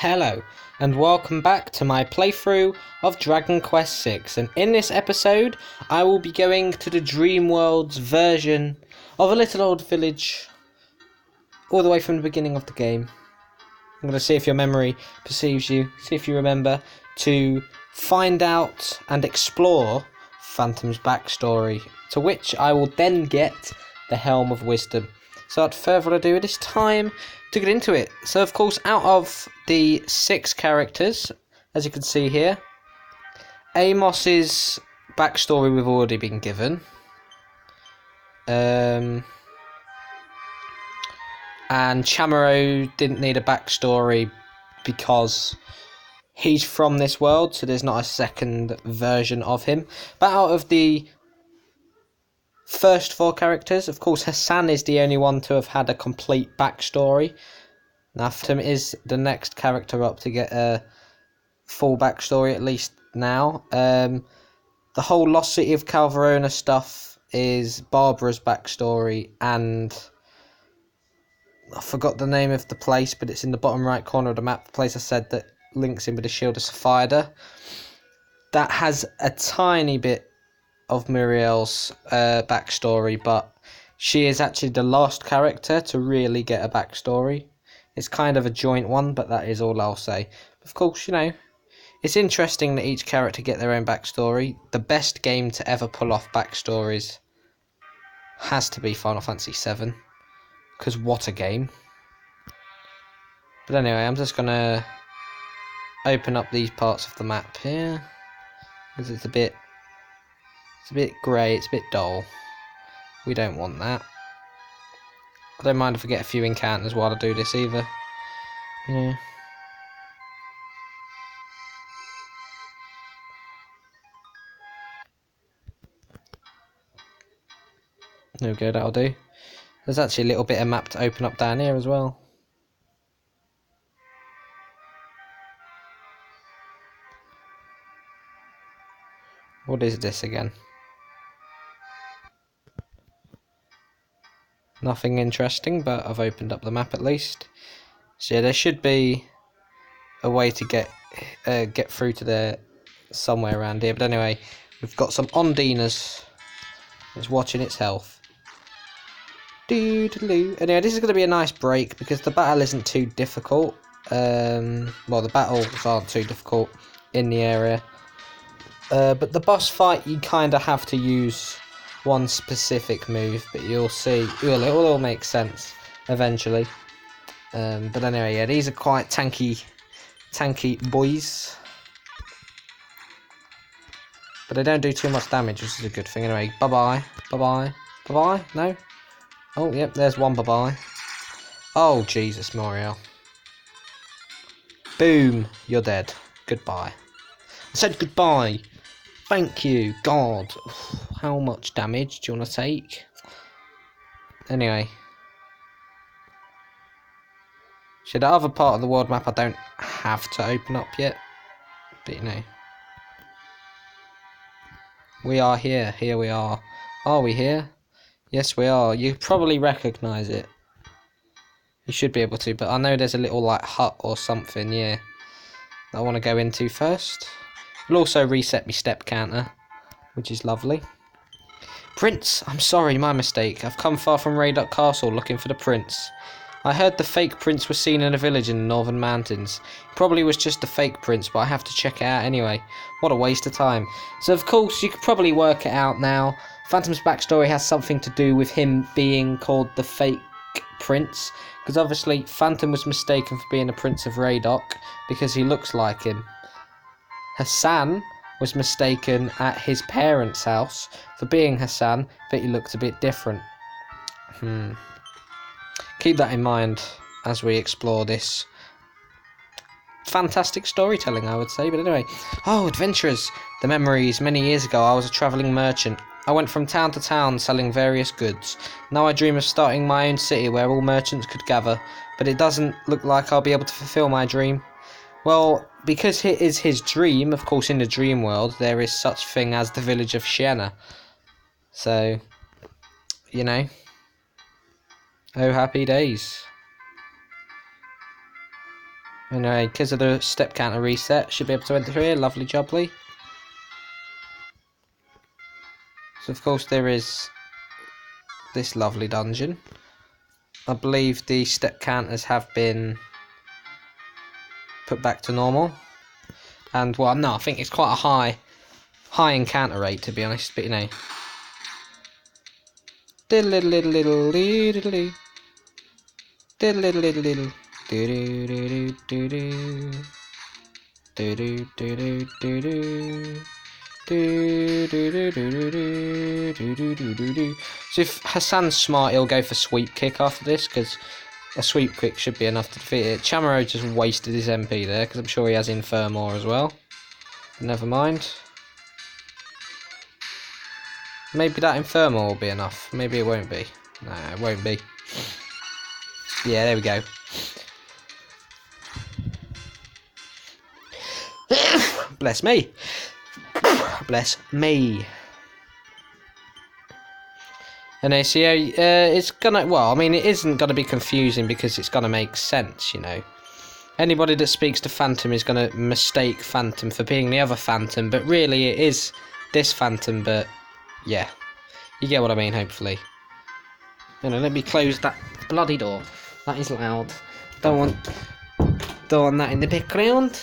Hello, and welcome back to my playthrough of Dragon Quest VI, and in this episode I will be going to the Dream World's version of a little old village all the way from the beginning of the game. I'm going to see if your memory perceives you, see if you remember, to find out and explore Phantom's backstory, to which I will then get the Helm of Wisdom. So without further ado, it is time to get into it. So of course, out of the 6 characters, as you can see here, Amos's backstory we've already been given. And Chamorro didn't need a backstory because he's from this world, so there's not a second version of him. But out of the first 4 characters, of course, Hassan is the only one to have had a complete backstory. Phantom is the next character up to get a full backstory, at least now. The whole Lost City of Calvarona stuff is Barbara's backstory, and I forgot the name of the place, but it's in the bottom right corner of the map, the place I said that links in with the Shield of Sapphira. That has a tiny bit of Muriel's backstory, but she is actually the last character to really get a backstory. It's kind of a joint one, but that is all I'll say. Of course, you know, it's interesting that each character get their own backstory. The best game to ever pull off backstories has to be Final Fantasy VII, because what a game. But anyway, I'm just gonna open up these parts of the map here, because it's a bit grey, it's a bit dull. We don't want that. I don't mind if I get a few encounters while I do this either. Yeah. There we go, that'll do. There's actually a little bit of map to open up down here as well. What is this again? Nothing interesting, but I've opened up the map at least. So yeah, there should be a way to get through to there somewhere around here. But anyway, we've got some Ondinas. It's watching its health. Anyway, this is going to be a nice break because the battle isn't too difficult. Well, the battles aren't too difficult in the area. But the boss fight, you kind of have to use one specific move, but you'll see, it will all make sense eventually. But anyway, yeah, these are quite tanky boys. But they don't do too much damage, which is a good thing. Anyway, bye-bye, bye-bye, bye-bye, no? Oh, yep, there's one bye-bye. Oh, Jesus, Mario. Boom, you're dead. Goodbye. I said goodbye. Thank you, God. How much damage do you want to take? Anyway. So the other part of the world map I don't have to open up yet. But you know. We are here. Here we are. Are we here? Yes, we are. You probably recognise it. You should be able to, but I know there's a little like hut or something, yeah, that I want to go into first. It'll also reset my step counter, which is lovely. Prince, I'm sorry, my mistake. I've come far from Raydock Castle looking for the prince. I heard the fake prince was seen in a village in the northern mountains. Probably was just a fake prince, but I have to check it out anyway. What a waste of time. So of course you could probably work it out now. Phantom's backstory has something to do with him being called the fake prince, because obviously Phantom was mistaken for being a prince of Raydock because he looks like him. Hassan was mistaken at his parents' house for being Hassan, but he looked a bit different. Keep that in mind as we explore this fantastic storytelling, I would say. But anyway, oh, adventurers. The memories. Many years ago, I was a travelling merchant. I went from town to town selling various goods. Now I dream of starting my own city where all merchants could gather, but it doesn't look like I'll be able to fulfill my dream. Well, because it is his dream, of course in the dream world, there is such thing as the village of Sienna. So, you know, oh happy days. Anyway, because of the step counter reset, should be able to enter here. Lovely jubbly. So of course there is this lovely dungeon. I believe the step counters have been put back to normal. And well, no, I think it's quite a high encounter rate, to be honest, but you know. Diddle diddle diddle diddle diddle diddle diddle diddle diddle diddle diddle diddle diddle. So if Hassan's smart, he'll go for sweep kick after this, because a sweep kick should be enough to defeat it. Chamaro just wasted his MP there, because I'm sure he has Infirmore as well. Never mind. Maybe that Infirmore will be enough. Maybe it won't be. No, it won't be. Yeah, there we go. Bless me. Bless me. And they see, it's gonna, well, I mean, it isn't gonna be confusing because it's gonna make sense, you know. Anybody that speaks to Phantom is gonna mistake Phantom for being the other Phantom, but really it is this Phantom, but yeah. You get what I mean, hopefully. You know, let me close that bloody door. That is loud. Don't want that in the background.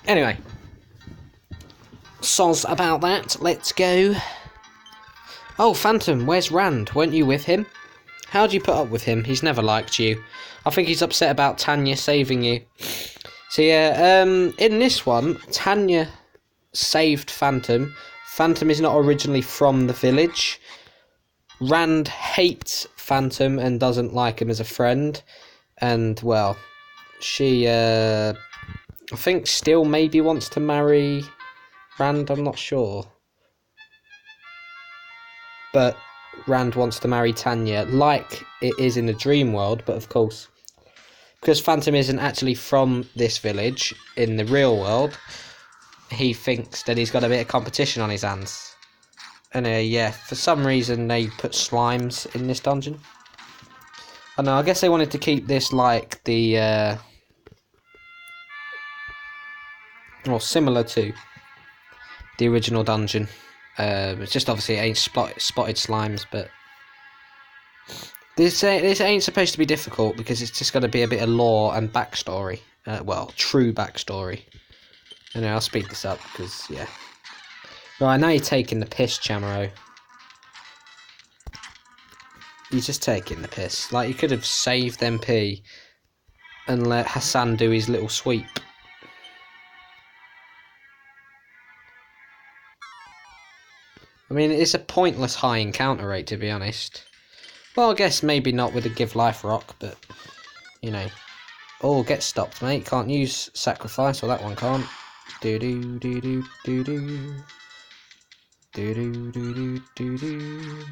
Anyway. Soz about that. Let's go. Oh, Phantom, where's Rand? Weren't you with him? How'd you put up with him? He's never liked you. I think he's upset about Tanya saving you. So yeah, in this one, Tanya saved Phantom. Phantom is not originally from the village. Rand hates Phantom and doesn't like him as a friend. And, well, she, I think still maybe wants to marry Rand, I'm not sure. But Rand wants to marry Tanya, like it is in the dream world, but of course, because Phantom isn't actually from this village in the real world, he thinks that he's got a bit of competition on his hands. And yeah, for some reason they put slimes in this dungeon. I don't know, I guess they wanted to keep this like the, well, similar to the original dungeon. It's just obviously it ain't spotted slimes, but this ain't supposed to be difficult because it's just going to be a bit of lore and backstory. Well, true backstory. Anyway, I'll speed this up because, yeah. Right, now you're taking the piss, Chamaro. You're just taking the piss. Like, you could have saved MP and let Hassan do his little sweep. I mean, it's a pointless high encounter rate, to be honest. Well, I guess maybe not with a Give Life Rock, but, you know. Oh, get stopped, mate. Can't use Sacrifice, or that one can't. Do-do-do-do-do-do. Do-do-do-do-do-do.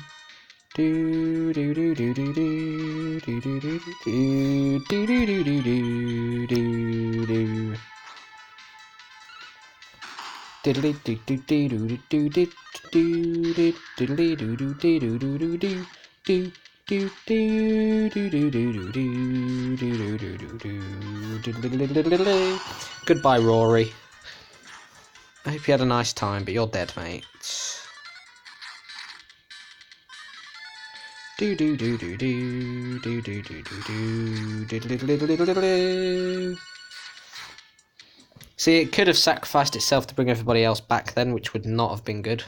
Do-do-do-do-do-do-do-do-do-do-do-do-do. Goodbye, Rory. I hope you had a nice time, but you're dead, mate. See, it could have sacrificed itself to bring everybody else back then, which would not have been good.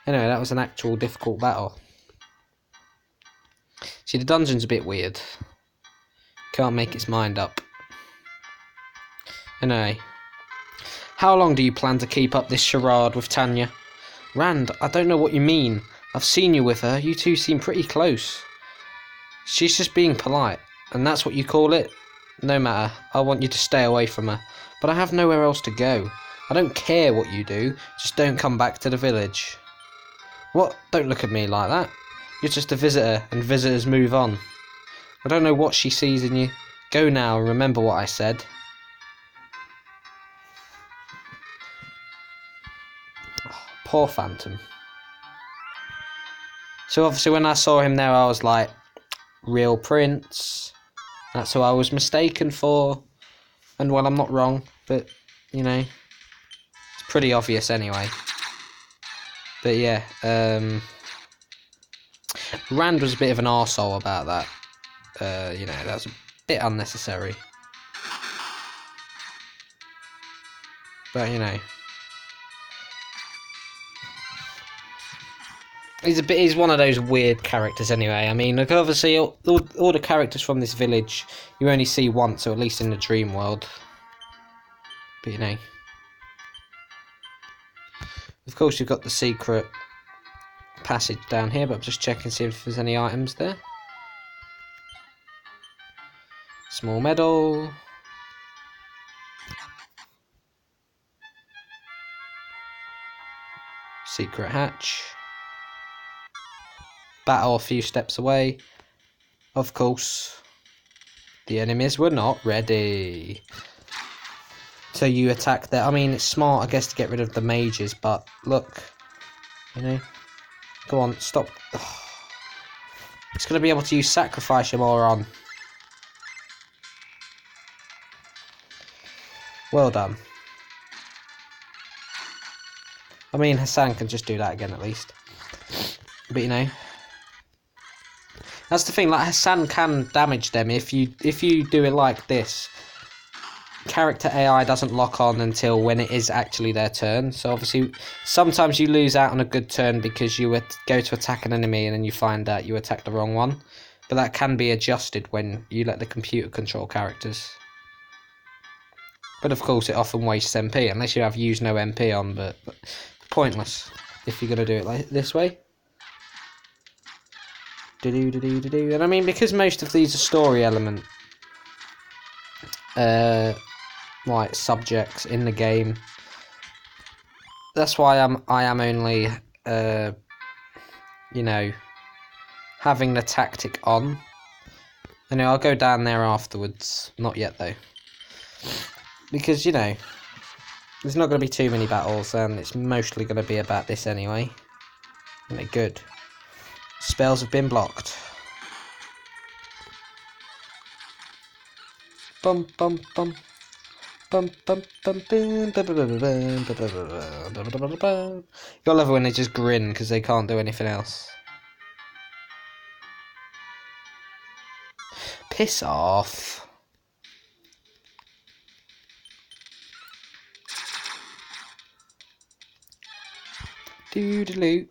Anyway, that was an actual difficult battle. See, the dungeon's a bit weird. Can't make its mind up. Anyway. How long do you plan to keep up this charade with Tanya? Rand, I don't know what you mean. I've seen you with her. You two seem pretty close. She's just being polite. And that's what you call it? No matter. I want you to stay away from her. But I have nowhere else to go. I don't care what you do. Just don't come back to the village. What? Don't look at me like that. You're just a visitor, and visitors move on. I don't know what she sees in you. Go now and remember what I said. Oh, poor Phantom. So obviously when I saw him there, I was like, real prince, That's who I was mistaken for. And well, I'm not wrong, but, you know, it's pretty obvious anyway. But yeah, Rand was a bit of an arsehole about that. You know, that was a bit unnecessary. But, you know, he's one of those weird characters anyway. I mean, like, obviously all the characters from this village you only see once, or at least in the dream world. But, you know, of course you've got the secret passage down here, but I'm just checking to see if there's any items there. Small medal. Secret hatch. Battle a few steps away. Of course, the enemies were not ready. So you attack there. I mean, it's smart, I guess, to get rid of the mages, but look, you know, go on, stop. Ugh. It's going to be able to use sacrifice, you moron. Well done. I mean, Hassan can just do that again at least. But, you know, that's the thing, like, Hassan can damage them if you do it like this. Character AI doesn't lock on until when it is actually their turn. So obviously, sometimes you lose out on a good turn because you would go to attack an enemy and then you find out you attacked the wrong one. But that can be adjusted when you let the computer control characters. But of course, it often wastes MP unless you have use no MP on. But pointless if you're gonna do it like this way. And I mean, because most of these are story element like subjects in the game, that's why I am only you know, having the tactic on. And I'll go down there afterwards. Not yet though, because, you know, there's not going to be too many battles, and it's mostly going to be about this anyway. Okay, good. Spells have been blocked. Bum bum bum. Bum bum bum bum. You'll love it when they just grin because they can't do anything else. Piss off. Doodaloo.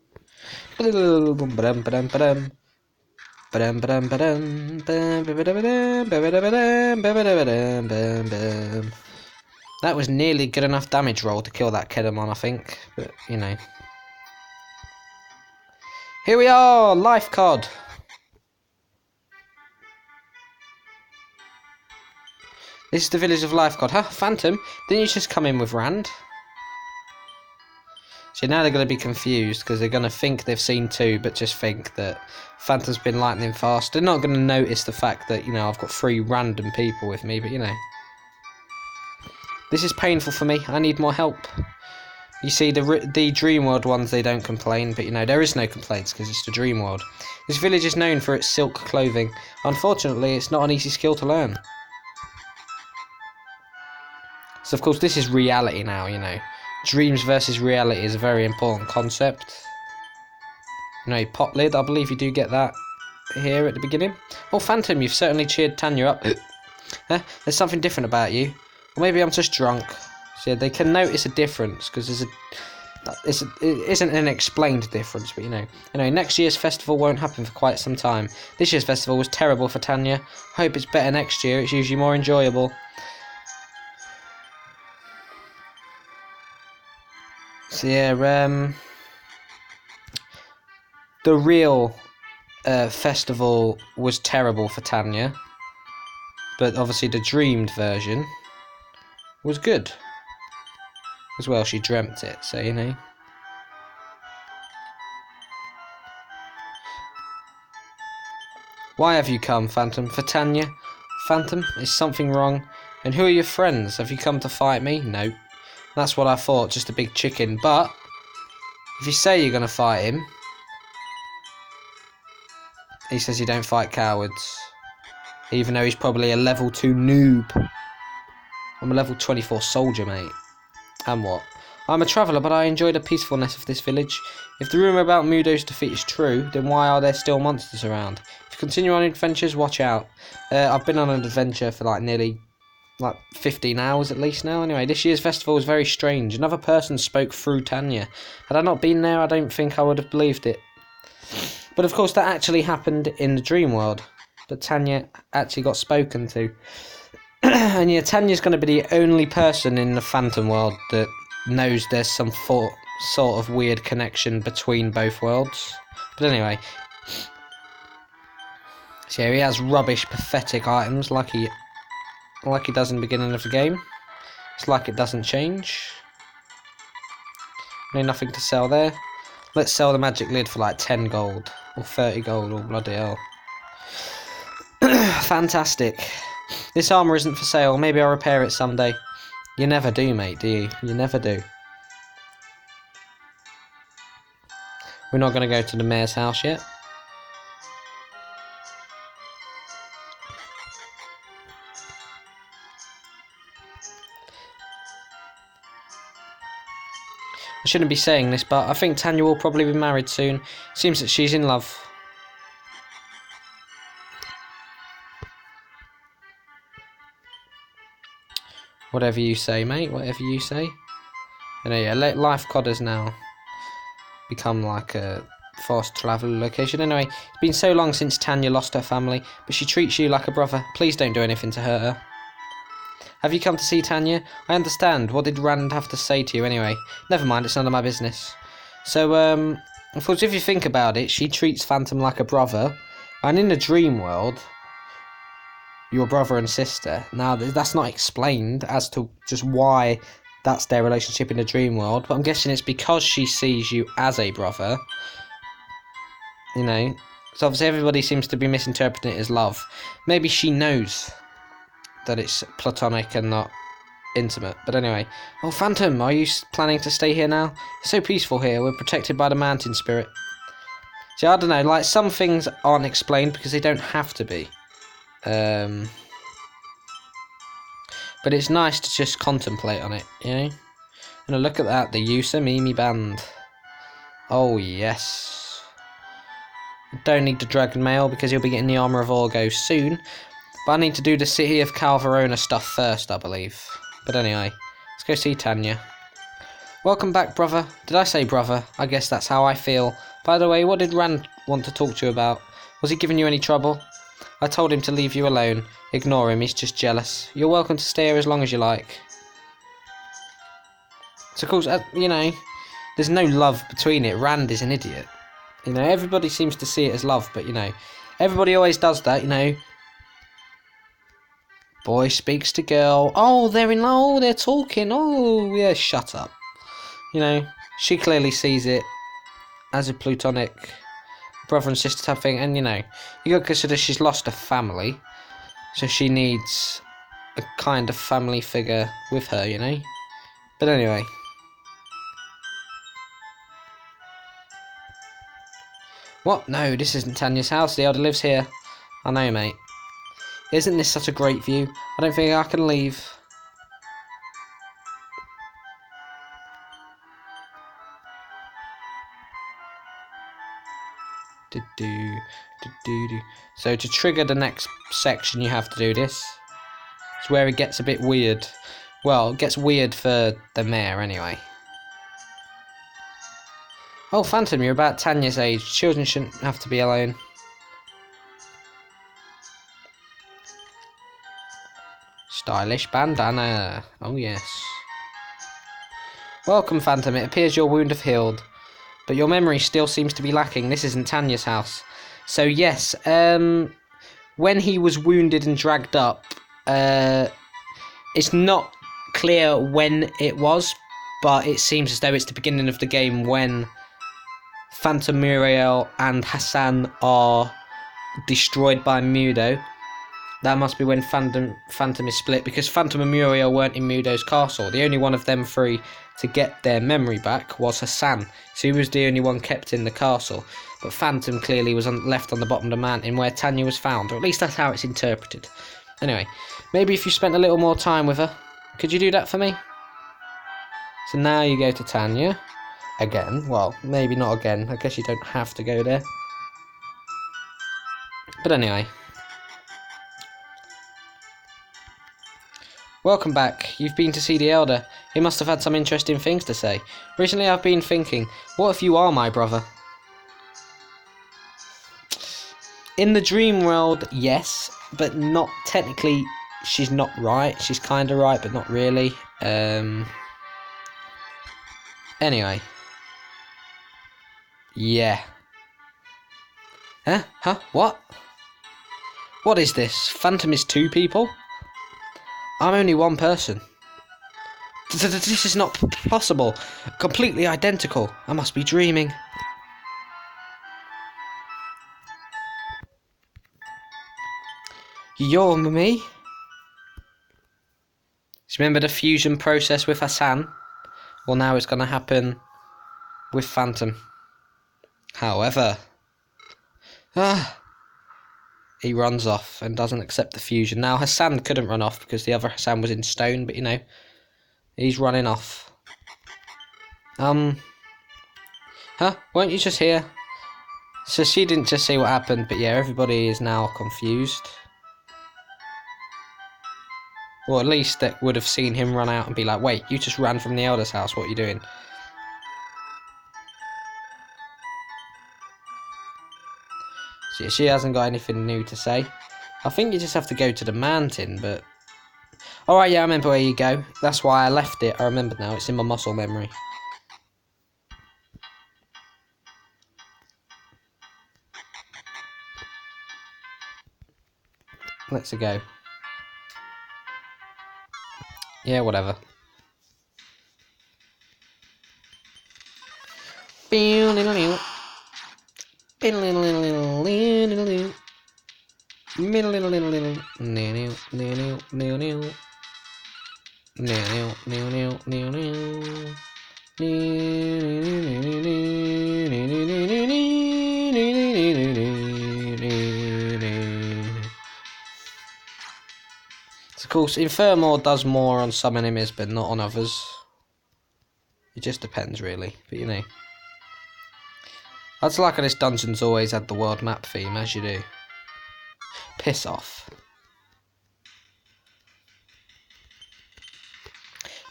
That was nearly good enough damage roll to kill that Kedamon, I think. But, you know. Here we are! Life cod! This is the village of Life cod. Huh? Phantom? Didn't you just come in with Rand? So now they're going to be confused because they're going to think they've seen two, but just think that Phantom's been lightning fast. They're not going to notice the fact that, you know, I've got 3 random people with me, but, you know. This is painful for me. I need more help. You see, the Dream World ones, they don't complain, but, you know, there is no complaints because it's the Dream World. This village is known for its silk clothing. Unfortunately, it's not an easy skill to learn. So, of course, this is reality now, you know. Dreams versus reality is a very important concept. You know, pot lid, I believe you do get that here at the beginning. Oh, Phantom, you've certainly cheered Tanya up. There's something different about you. Or maybe I'm just drunk. So yeah, they can notice a difference because it isn't an explained difference, but you know, next year's festival won't happen for quite some time. This year's festival was terrible for Tanya. Hope it's better next year. It's usually more enjoyable. So yeah, the real festival was terrible for Tanya, but obviously the dreamed version was good. As well, she dreamt it, so you know. Why have you come, Phantom? For Tanya? Phantom, is something wrong? And who are your friends? Have you come to fight me? No. That's what I thought, just a big chicken. But if you say you're going to fight him, he says you don't fight cowards. Even though he's probably a level 2 noob. I'm a level 24 soldier, mate. And what? I'm a traveller, but I enjoy the peacefulness of this village. If the rumour about Mudo's defeat is true, then why are there still monsters around? If you continue on adventures, watch out. I've been on an adventure for like nearly 15 hours at least now. Anyway, this year's festival was very strange. Another person spoke through Tanya. Had I not been there, I don't think I would have believed it. But of course, that actually happened in the dream world. But Tanya actually got spoken to. And yeah, Tanya's going to be the only person in the Phantom world that knows there's some sort of weird connection between both worlds. But anyway, so yeah, he has rubbish, pathetic items like he does in the beginning of the game. It's like it doesn't change. No, nothing to sell there. Let's sell the magic lid for like 10 gold or 30 gold or bloody hell. Fantastic. This armour isn't for sale. Maybe I'll repair it someday. You never do, mate, do you? You never do. We're not going to go to the mayor's house yet. I shouldn't be saying this, but I think Tanya will probably be married soon. Seems that she's in love. Whatever you say, mate. Whatever you say. And yeah, Life Cod has now become like a fast travel location. Anyway, it's been so long since Tanya lost her family, but she treats you like a brother. Please don't do anything to hurt her. Have you come to see Tanya? I understand. What did Rand have to say to you anyway? Never mind, it's none of my business. So, of course, if you think about it, she treats Phantom like a brother, and in the dream world, your brother and sister. Now, that's not explained as to just why that's their relationship in the dream world, but I'm guessing it's because she sees you as a brother. You know, so obviously everybody seems to be misinterpreting it as love. Maybe she knows that it's platonic and not intimate. But anyway, oh Phantom, are you planning to stay here now? It's so peaceful here. We're protected by the mountain spirit. See, I don't know, like some things aren't explained because they don't have to be. But it's nice to just contemplate on it, you know? And look at that, the Yusa Mimi band. Oh yes. Don't need the dragon mail because you'll be getting the armour of Orgo soon. But I need to do the City of Calvarona stuff first, I believe. But anyway, let's go see Tanya. Welcome back, brother. Did I say brother? I guess that's how I feel. By the way, what did Rand want to talk to you about? Was he giving you any trouble? I told him to leave you alone. Ignore him, he's just jealous. You're welcome to stay here as long as you like. So of course, you know, there's no love between it. Rand is an idiot. You know, everybody seems to see it as love, but you know, everybody always does that, you know. Boy speaks to girl. Oh, they're in love. Oh, they're talking. Oh, yeah, shut up. You know, she clearly sees it as a platonic brother and sister type thing. And, you know, you got to consider she's lost a family. So she needs a kind of family figure with her, you know. But anyway. What? No, this isn't Tanya's house. The elder lives here. I know, mate. Isn't this such a great view? I don't think I can leave. So to trigger the next section you have to do this. It's where it gets a bit weird. Well, it gets weird for the mayor anyway. Oh, Phantom, you're about Tanya's age. Children shouldn't have to be alone. Stylish bandana. Oh yes. Welcome, Phantom. It appears your wound have healed, but your memory still seems to be lacking. This isn't Tanya's house. So yes, when he was wounded and dragged up, it's not clear when it was, but it seems as though it's the beginning of the game when Phantom Muriel and Hassan are destroyed by Mudo. That must be when Phantom is split, because Phantom and Muriel weren't in Mudo's castle. The only one of them three to get their memory back was Hassan, so he was the only one kept in the castle. but Phantom clearly was left on the bottom of the mountain where Tanya was found, or at least that's how it's interpreted. Anyway, maybe if you spent a little more time with her, could you do that for me? So now you go to Tanya again. Well, maybe not again. I guess you don't have to go there. But anyway. Welcome back. You've been to see the Elder. He must have had some interesting things to say. Recently I've been thinking, what if you are my brother? In the dream world, yes, but not technically. She's not right. She's kind of right, but not really. Anyway. Yeah. Huh? Huh? What? What is this? Phantom is 2 people? I'm only 1 person. This is not possible. Completely identical. I must be dreaming. You're me? Remember the fusion process with Hassan? Well, now it's going to happen with Phantom. However, he runs off and doesn't accept the fusion. Now, Hassan couldn't run off because the other Hassan was in stone, but you know, he's running off. Weren't you just here? So she didn't just see what happened, but yeah, everybody is now confused. Or at least that would have seen him run out and be like, wait, you just ran from the Elder's house, what are you doing? So she hasn't got anything new to say. I think you just have to go to the mountain, but... Alright, yeah, I remember where you go. That's why I left it. I remember now, it's in my muscle memory. Let's go. Yeah, whatever. Of course, Infernal does more on some enemies, but not on others. It just depends, really. But you know, that's like this dungeon's always had the world map theme, as you do. Piss off.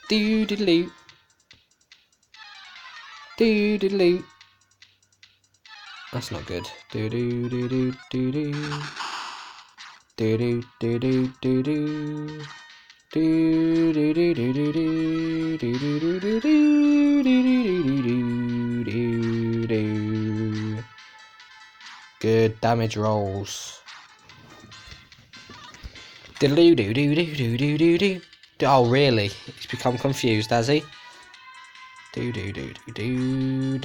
Doo-doo-doo. Doo-doo-doo. That's not good. Doo-doo-doo-doo-doo-doo. Do-do-do-do-do-do. Do-do-do-do-do-do-do-do-do-do-do-do-do. Good damage rolls. Do-do-do-do-do-do-do-do. Oh, really? He's become confused, has he? Do-do-do-do-do.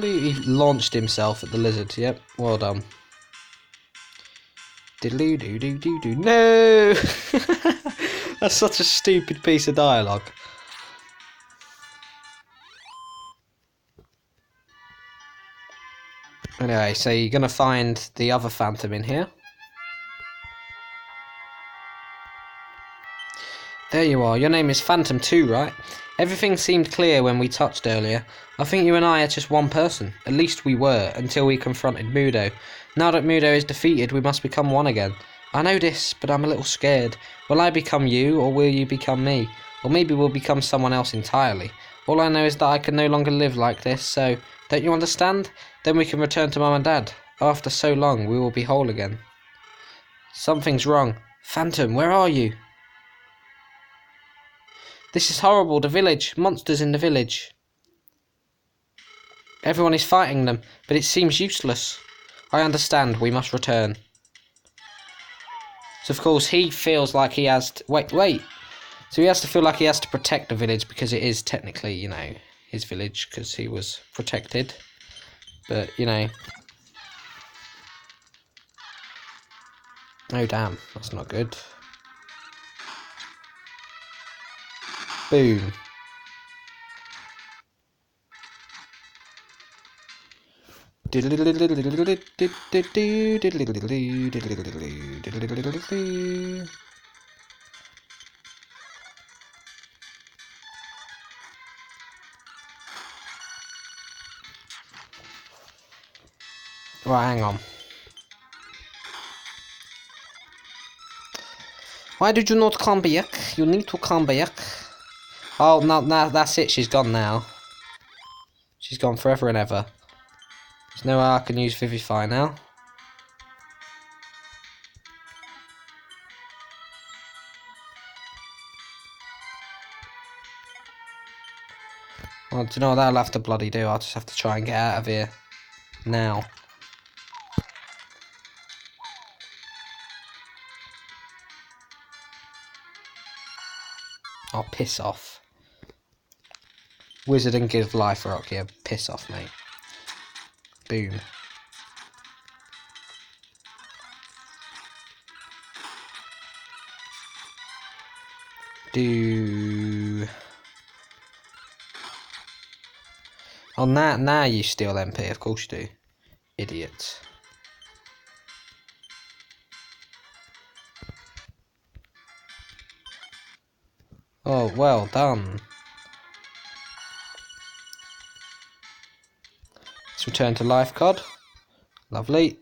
He launched himself at the lizard. Yep, well done. Do-do-do-do-do-do. No! That's such a stupid piece of dialogue. Anyway, so you're going to find the other Phantom in here. There you are. Your name is Phantom too, right? Everything seemed clear when we touched earlier. I think you and I are just one person. At least we were, until we confronted Mudo. Now that Mudo is defeated, we must become one again. I know this, but I'm a little scared. Will I become you, or will you become me? Or maybe we'll become someone else entirely. All I know is that I can no longer live like this, so... Don't you understand? Then we can return to Mum and Dad. After so long, we will be whole again. Something's wrong. Phantom, where are you? This is horrible. The village. Monsters in the village. Everyone is fighting them, but it seems useless. I understand. We must return. So, of course, he feels like he has to... Wait. So he has to feel like he has to protect the village because it is technically, you know, his village because he was protected. But, you know... Oh, damn. That's not good. Boom. Right, hang on. Why did you not come back? You need to come back. Oh, no, that's it. She's gone now. She's gone forever and ever. There's no way I can use Vivify now. Well, do you know what that'll have to bloody do? I'll just have to try and get out of here. Now. Oh, piss off. Wizard and give life rock, yeah, piss off, mate. Boom. Do. Oh, now you steal MP, of course you do. Idiot. Oh, well done. Let's return to life cod. Lovely.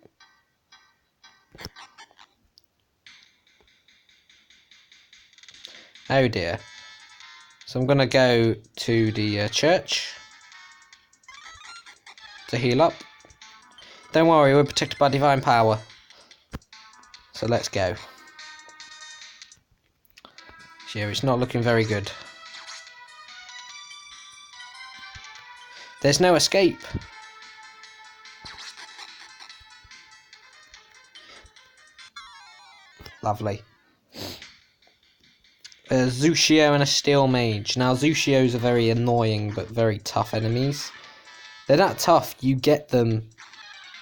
Oh dear. So I'm going to go to the church to heal up. Don't worry, we're protected by divine power. So let's go. Yeah, it's not looking very good. There's no escape. Lovely. A Zushio and a Steel Mage. Now, Zushios are very annoying but very tough enemies. They're not tough, you get them...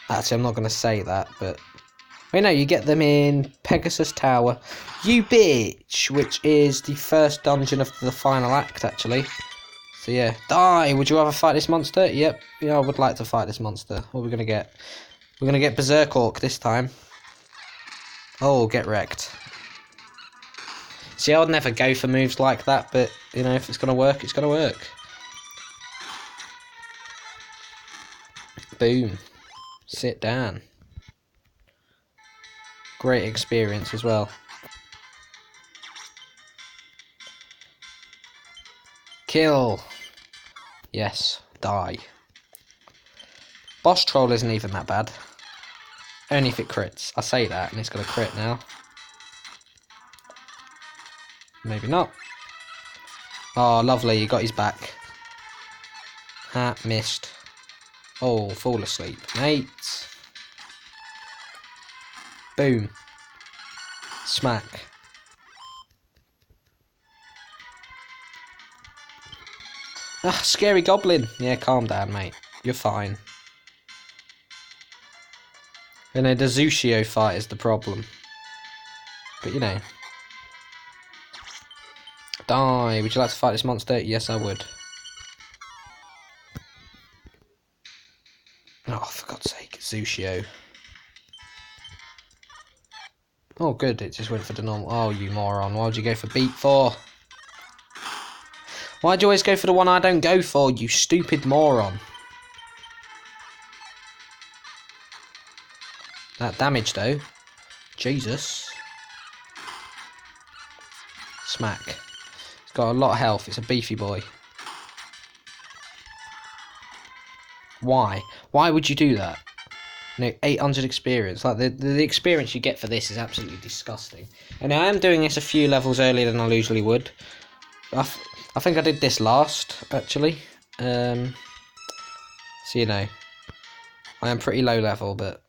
Actually, I'm not going to say that, but... Wait, no, you get them in Pegasus Tower. You bitch! Which is the first dungeon of the final act, actually. So, yeah. Die! Would you rather fight this monster? Yep. Yeah, I would like to fight this monster. What are we going to get? We're going to get Berserk Orc this time. Oh, get wrecked. See, I would never go for moves like that, but, you know, if it's going to work, it's going to work. Boom. Sit down. Great experience as well. Kill. Yes, die. Boss Troll isn't even that bad. Only if it crits. I say that, and it's going to crit now. Maybe not. Oh, lovely, he got his back. Ha, missed. Oh, fall asleep, mate. Boom. Smack. Ah, scary goblin. Yeah, calm down, mate. You're fine. You know, the Zushio fight is the problem. But, you know. Die. Would you like to fight this monster? Yes, I would. Oh, for God's sake. Zushio. Oh, good. It just went for the normal. Oh, you moron. Why would you go for beat 4? Why'd you always go for the one I don't go for, you stupid moron? That damage, though. Jesus. Smack. It's got a lot of health. It's a beefy boy. Why? Why would you do that? You know, 800 experience. Like, the experience you get for this is absolutely disgusting. And I am doing this a few levels earlier than I usually would. I think I did this last, actually. So, you know. I am pretty low level, but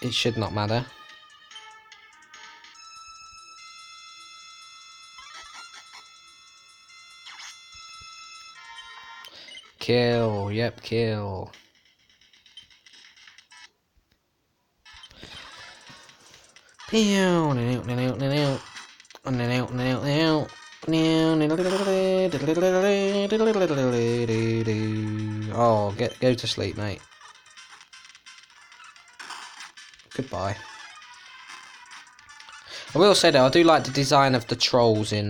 it should not matter. Kill. Yep, kill. Oh, go to sleep, mate. goodbye. I will say though, I do like the design of the trolls in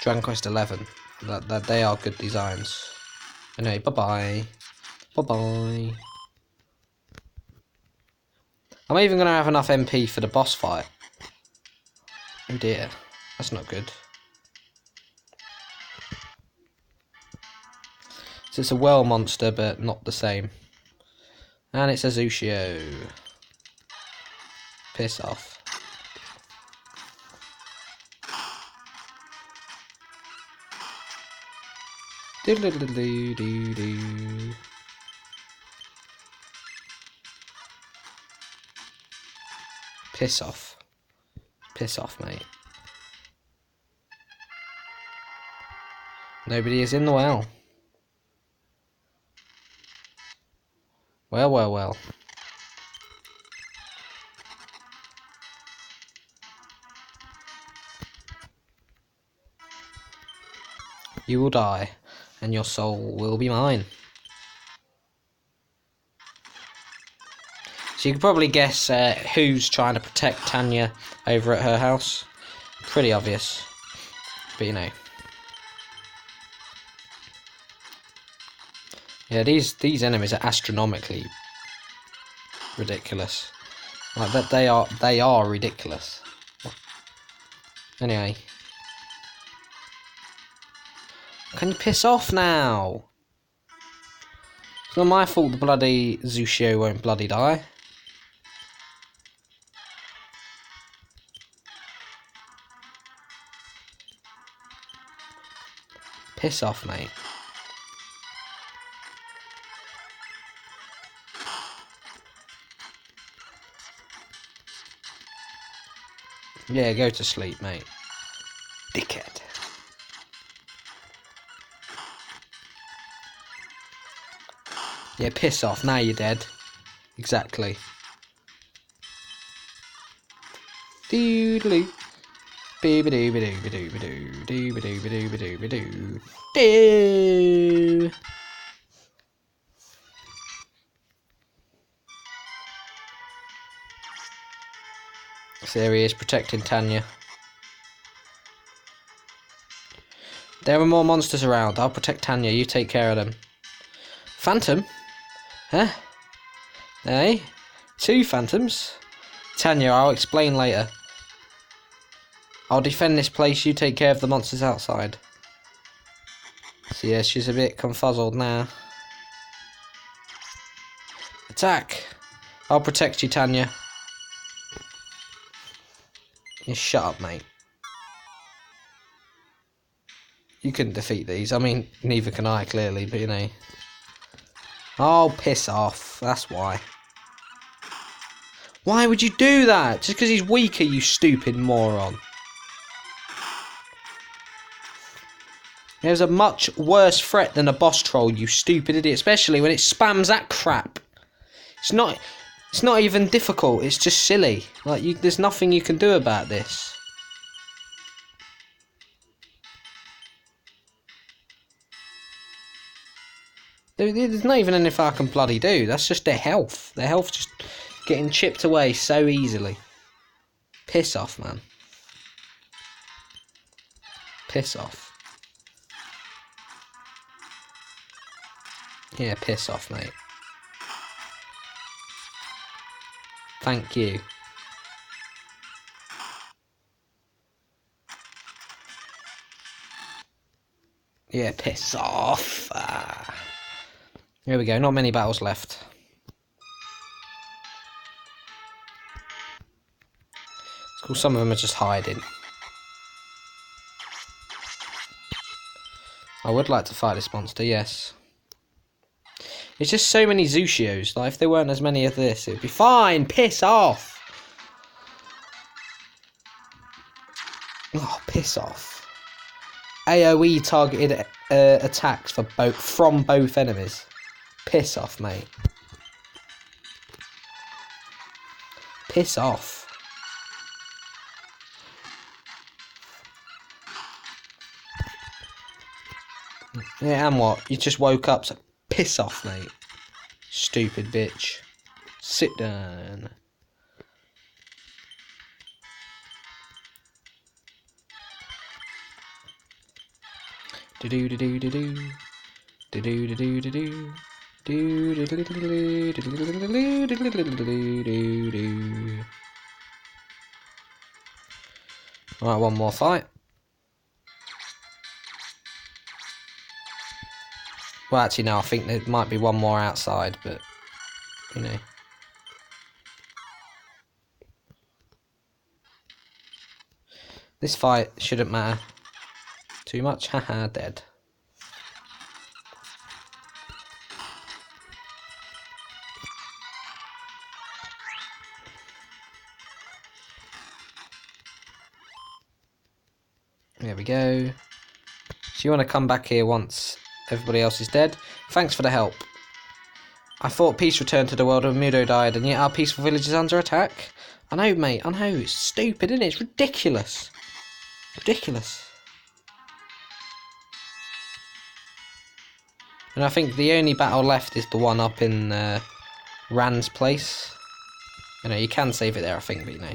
Dragon Quest XI. That they are good designs. Anyway, bye-bye. Bye-bye. I'm even going to have enough MP for the boss fight. Oh dear. That's not good. So it's a well monster, but not the same. And it's a Zushio. Piss off. Do-do-do-do-do-do. Piss off. Piss off, mate. Nobody is in the well. Well, well, well. You will die, and your soul will be mine. So you can probably guess who's trying to protect Tanya over at her house. Pretty obvious, but you know. Yeah, these enemies are astronomically ridiculous. Like that, they are ridiculous. Anyway, can you piss off now? It's not my fault the bloody Zushio won't bloody die. Piss off, mate. Yeah, go to sleep, mate. Dickhead. Yeah, piss off. Now you're dead. Exactly. Doodaloo. Beebadoo-badoo-badoo-badoo. Doobadoo-badoo-badoo-badoo. Doo. So there he is, protecting Tanya. There are more monsters around. I'll protect Tanya. You take care of them. Phantom? Huh? Hey? 2 phantoms? Tanya, I'll explain later. I'll defend this place. You take care of the monsters outside. So yeah, she's a bit confuzzled now. Attack! I'll protect you, Tanya. You shut up, mate. You couldn't defeat these. I mean, neither can I, clearly, but you know. Oh, piss off. That's why. Why would you do that? Just because he's weaker, you stupid moron. There's a much worse threat than a boss troll, you stupid idiot. Especially when it spams that crap. It's not even difficult. It's just silly. Like, there's nothing you can do about this. There's not even anything I can bloody do. That's just their health. Their health just getting chipped away so easily. Piss off, man. Piss off. Yeah, piss off, mate. Thank you. Yeah, piss off. Here we go, not many battles left. It's cool, some of them are just hiding. I would like to fight this monster, yes. It's just so many Zushios. Like, if there weren't as many of this, it'd be fine. Piss off. Oh, piss off. AoE targeted attacks from both enemies. Piss off, mate. Piss off. Yeah, and what? You just woke up, so piss off, mate. Stupid bitch. Sit down. Do do do do do do do do do do do. Alright, one more fight. Well, actually, no, I think there might be one more outside, but, you know. This fight shouldn't matter too much. Haha, dead. There we go. So you want to come back here once everybody else is dead. Thanks for the help. I thought peace returned to the world when Mudo died, and yet our peaceful village is under attack. I know, mate, I know. It's stupid, isn't it? It's ridiculous. Ridiculous. And I think the only battle left is the one up in Rand's place. You know, you can save it there, I think, but you know.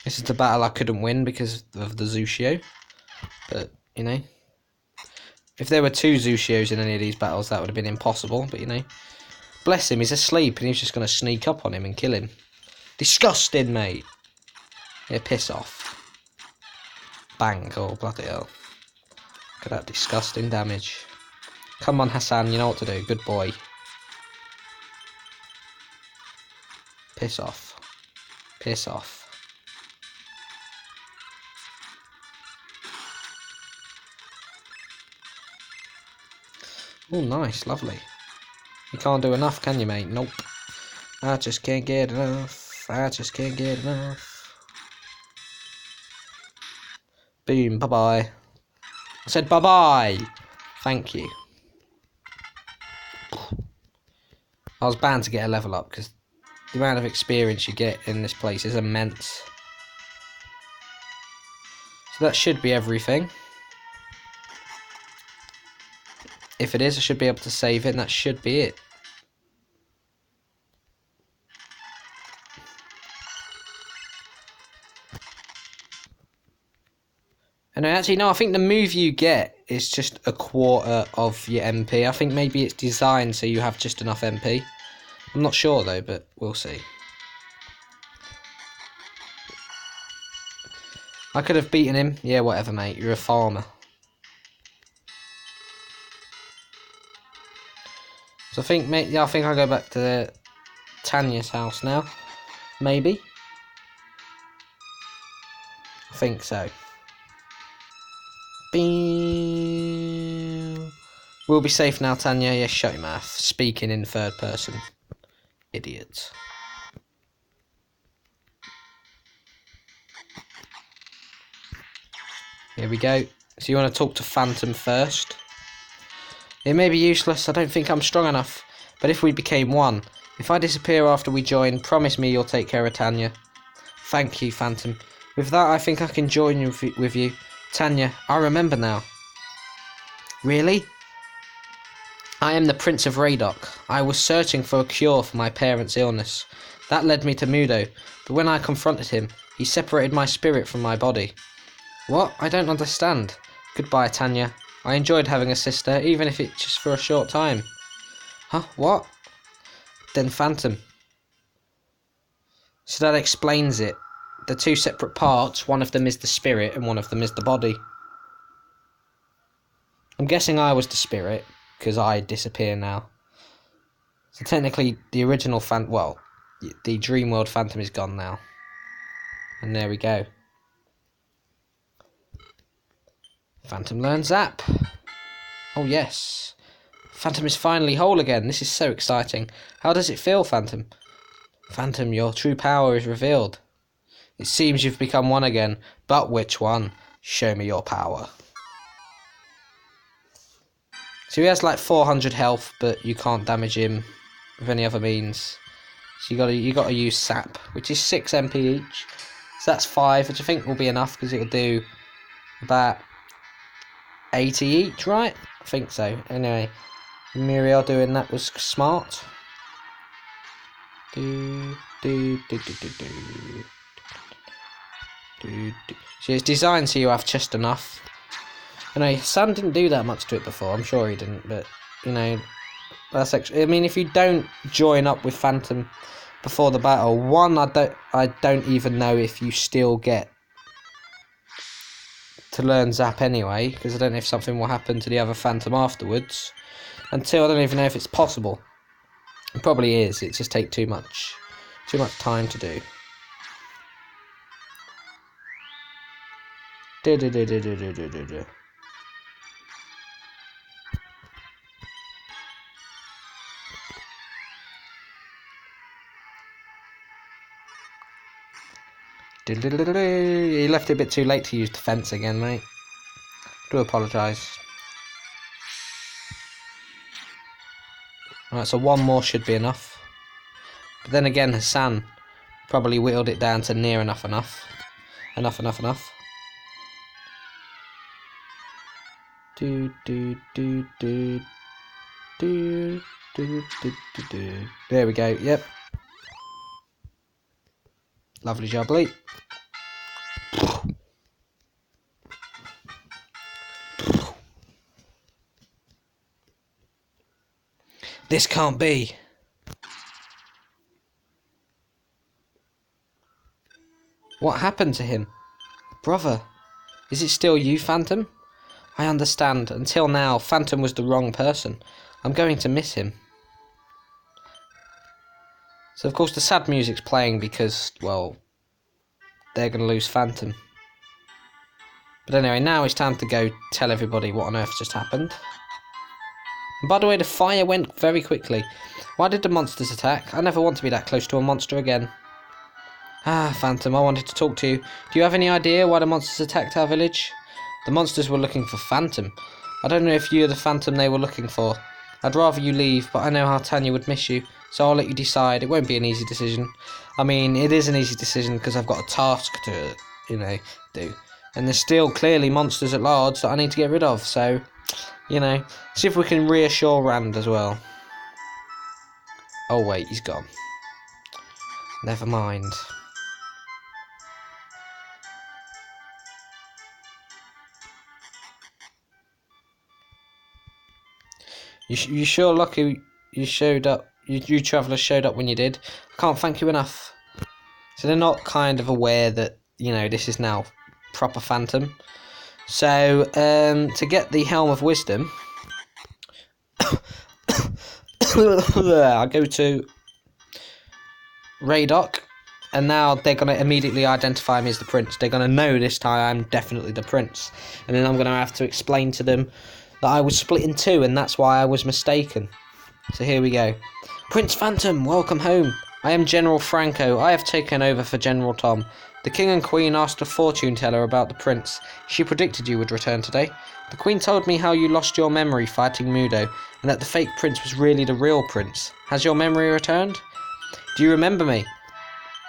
This is the battle I couldn't win because of the Zushio. But, you know. If there were 2 Zushios in any of these battles, that would have been impossible, but you know. Bless him, he's asleep and he's just going to sneak up on him and kill him. Disgusting, mate. Yeah, piss off. Bang, oh, bloody hell. Look at that disgusting damage. Come on, Hassan, you know what to do. Good boy. Piss off. Piss off. Oh, nice, lovely. You can't do enough, can you, mate? Nope. I just can't get enough. I just can't get enough. Boom, bye-bye. I said bye-bye. Thank you. I was bound to get a level up because the amount of experience you get in this place is immense. So that should be everything. If it is, I should be able to save it, and that should be it. And actually, no, I think the move you get is just a quarter of your MP. I think maybe it's designed so you have just enough MP. I'm not sure, though, but we'll see. I could have beaten him. Yeah, whatever, mate. You're a farmer. So I think, mate, yeah, I think I'll go back to Tanya's house now. Maybe. I think so. Bing. We'll be safe now, Tanya. Yes, shut your mouth. Speaking in third person. Idiot. Here we go. So you want to talk to Phantom first? It may be useless, I don't think I'm strong enough. But if we became one, if I disappear after we join, promise me you'll take care of Tanya. Thank you, Phantom. With that, I think I can join you with you. Tanya, I remember now. Really? I am the Prince of Radok. I was searching for a cure for my parents' illness. That led me to Mudo, but when I confronted him, he separated my spirit from my body. What? I don't understand. Goodbye, Tanya. I enjoyed having a sister, even if it's just for a short time. Huh? What? Then Phantom. So that explains it. The 2 separate parts, one of them is the spirit and one of them is the body. I'm guessing I was the spirit, because I disappear now. So technically, the original Phantom, well, the Dream World Phantom is gone now. And there we go. Phantom learns Zap. Oh yes. Phantom is finally whole again. This is so exciting. How does it feel, Phantom? Phantom, your true power is revealed. It seems you've become one again. But which one? Show me your power. So he has like 400 health, but you can't damage him with any other means. So you gotta use Sap, which is 6 MP each. So that's 5, which I think will be enough because it'll do about 80 each, right? I think so. Anyway, Muriel doing that was smart. So it's designed so you have just enough. You know, Sam didn't do that much to it before. I'm sure he didn't, but you know, that's actually. I mean, if you don't join up with Phantom before the battle, one, I don't even know if you still get to learn Zap anyway, because I don't know if something will happen to the other Phantom afterwards. And two, I don't even know if it's possible. It probably is. It just takes too much time to do. You left it a bit too late to use defense again, mate. Do apologise. Alright, so one more should be enough. But then again, Hassan probably whittled it down to near enough. Enough. There we go, yep. Lovely job, Lee. This can't be. What happened to him? Brother, is it still you, Phantom? I understand. Until now, Phantom was the wrong person. I'm going to miss him. So, of course, the sad music's playing because, well, they're going to lose Phantom. But anyway, now it's time to go tell everybody what on earth just happened. And by the way, the fire went very quickly. Why did the monsters attack? I never want to be that close to a monster again. Ah, Phantom, I wanted to talk to you. Do you have any idea why the monsters attacked our village? The monsters were looking for Phantom. I don't know if you're the Phantom they were looking for. I'd rather you leave, but I know how Tanya would miss you, so I'll let you decide. It won't be an easy decision. I mean, it is an easy decision because I've got a task to, do. And there's still clearly monsters at large that I need to get rid of, so, see if we can reassure Rand as well. Oh wait, he's gone. Never mind. You sure lucky you showed up. You travellers showed up when you did. I can't thank you enough. So they're not kind of aware that, this is now proper Phantom. So, to get the Helm of Wisdom, I go to Raydock, and now they're going to immediately identify me as the prince. They're going to know this time I'm definitely the prince. And then I'm going to have to explain to them that I was split in two, and that's why I was mistaken. So here we go. Prince Phantom, welcome home. I am General Franco. I have taken over for General Tom. The King and Queen asked a fortune teller about the prince. She predicted you would return today. The Queen told me how you lost your memory fighting Mudo, and that the fake prince was really the real prince. Has your memory returned? Do you remember me?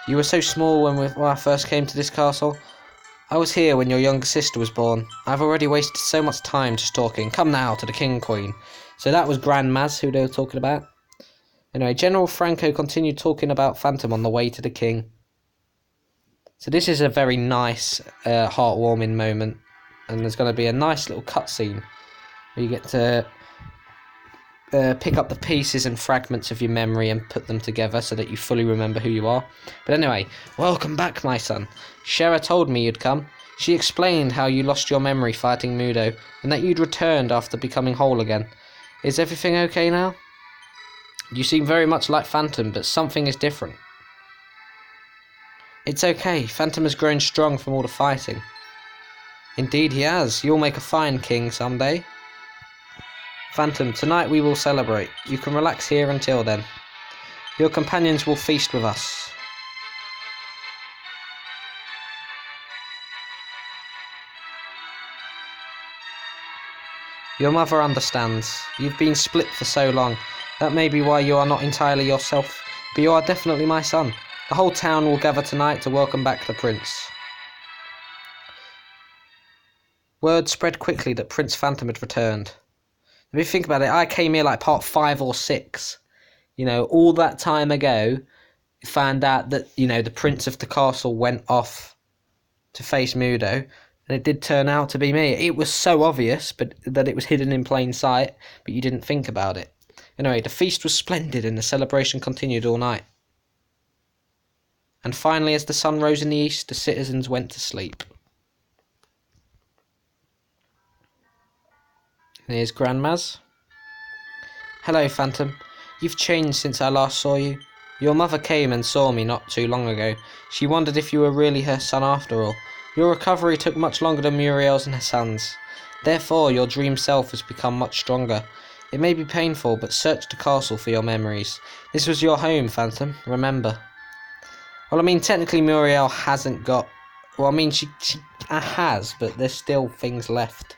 You were so small when I first came to this castle. I was here when your younger sister was born. I've already wasted so much time just talking. Come now to the King and Queen. So that was Grand Maz who they were talking about. Anyway, General Franco continued talking about Phantom on the way to the King. So this is a very nice, heartwarming moment. And there's going to be a nice little cutscene where you get to pick up the pieces and fragments of your memory and put them together so that you fully remember who you are. But anyway, welcome back, my son. Shera told me you'd come. She explained how you lost your memory fighting Mudo, and that you'd returned after becoming whole again. Is everything okay now? You seem very much like Phantom, but something is different. It's okay, Phantom has grown strong from all the fighting. Indeed he has. You'll make a fine king someday. Phantom, tonight we will celebrate. You can relax here until then. Your companions will feast with us. Your mother understands. You've been split for so long. That may be why you are not entirely yourself, but you are definitely my son. The whole town will gather tonight to welcome back the prince. Word spread quickly that Prince Phantom had returned. If you think about it, I came here like part 5 or 6. All that time ago, found out that, you know, the prince of the castle went off to face Mudo, and it did turn out to be me. It was so obvious, but that it was hidden in plain sight, but you didn't think about it. Anyway, the feast was splendid, and the celebration continued all night. And finally, as the sun rose in the east, the citizens went to sleep. And here's Grandma's. Hello, Phantom. You've changed since I last saw you. Your mother came and saw me not too long ago. She wondered if you were really her son after all. Your recovery took much longer than Muriel's and Hassan's. Therefore, your dream self has become much stronger. It may be painful, but search the castle for your memories. This was your home, Phantom. Remember. Well, I mean, technically Muriel hasn't got... Well, I mean, she has, but there's still things left.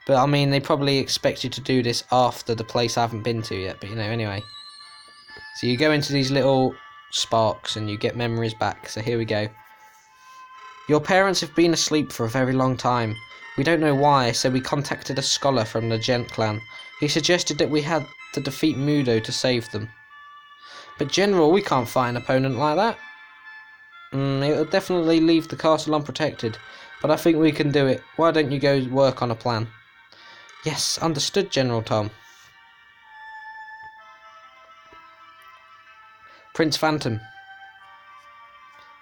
But, I mean, they probably expect you to do this after the place I haven't been to yet. But, you know, anyway. So you go into these little sparks and you get memories back. So here we go. Your parents have been asleep for a very long time. We don't know why, so we contacted a scholar from the Gent clan. He suggested that we had to defeat Mudo to save them. But General, we can't fight an opponent like that. It'll definitely leave the castle unprotected, but I think we can do it. Why don't you go work on a plan? Yes, understood, General Tom. Prince Phantom.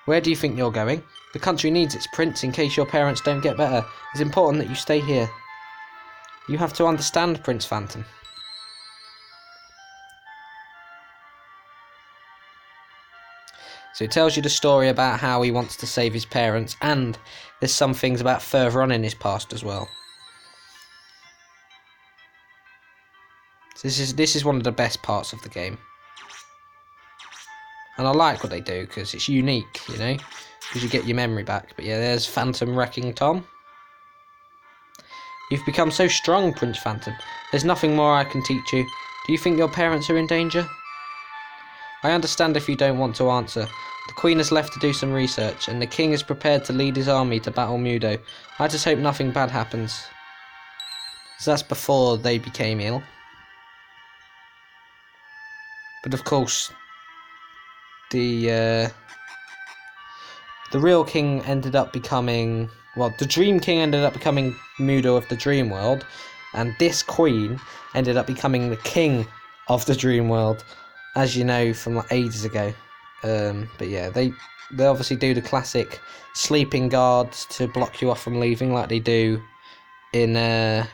Where do you think you're going? The country needs its prince in case your parents don't get better. It's important that you stay here. You have to understand, Prince Phantom. So it tells you the story about how he wants to save his parents, and there's some things about further on in his past as well. So this is one of the best parts of the game. And I like what they do, because it's unique, you know? Because you get your memory back. But yeah, there's Phantom wrecking Tom. You've become so strong, Prince Phantom. There's nothing more I can teach you. Do you think your parents are in danger? I understand if you don't want to answer. The Queen has left to do some research, and the King is prepared to lead his army to battle Mudo. I just hope nothing bad happens. So that's before they became ill. But of course, the real king ended up becoming... Well, the Dream King ended up becoming Mudo of the Dream World, and this Queen ended up becoming the King of the Dream World, as you know from like ages ago. But yeah, they obviously do the classic sleeping guards to block you off from leaving, like they do in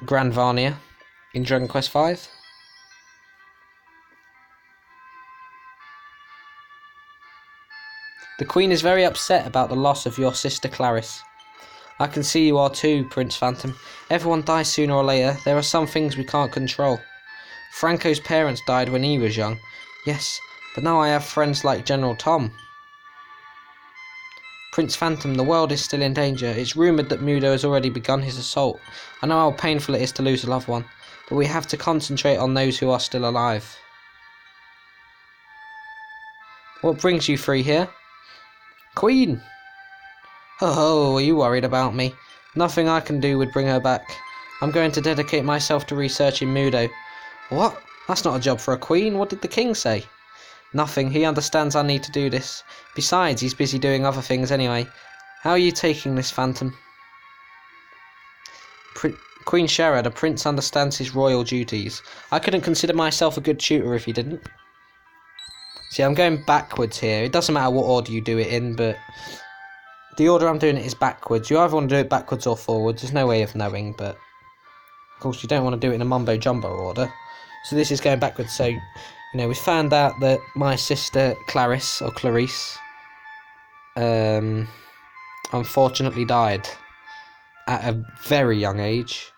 Grand Varnia in Dragon Quest V. The Queen is very upset about the loss of your sister Clarice. I can see you are too, Prince Phantom. Everyone dies sooner or later. There are some things we can't control. Franco's parents died when he was young. Yes, but now I have friends like General Tom. Prince Phantom, the world is still in danger. It's rumoured that Mudo has already begun his assault. I know how painful it is to lose a loved one, but we have to concentrate on those who are still alive. What brings you three here? Queen! Oh, are you worried about me? Nothing I can do would bring her back. I'm going to dedicate myself to researching Mudo. What? That's not a job for a queen. What did the king say? Nothing. He understands I need to do this. Besides, he's busy doing other things anyway. How are you taking this, Phantom? Queen Shara, the prince understands his royal duties. I couldn't consider myself a good tutor if he didn't. See, I'm going backwards here. It doesn't matter what order you do it in, but the order I'm doing it is backwards. You either want to do it backwards or forwards. There's no way of knowing, but of course you don't want to do it in a mumbo-jumbo order. So this is going backwards. So, you know, we found out that my sister Clarice, unfortunately died at a very young age.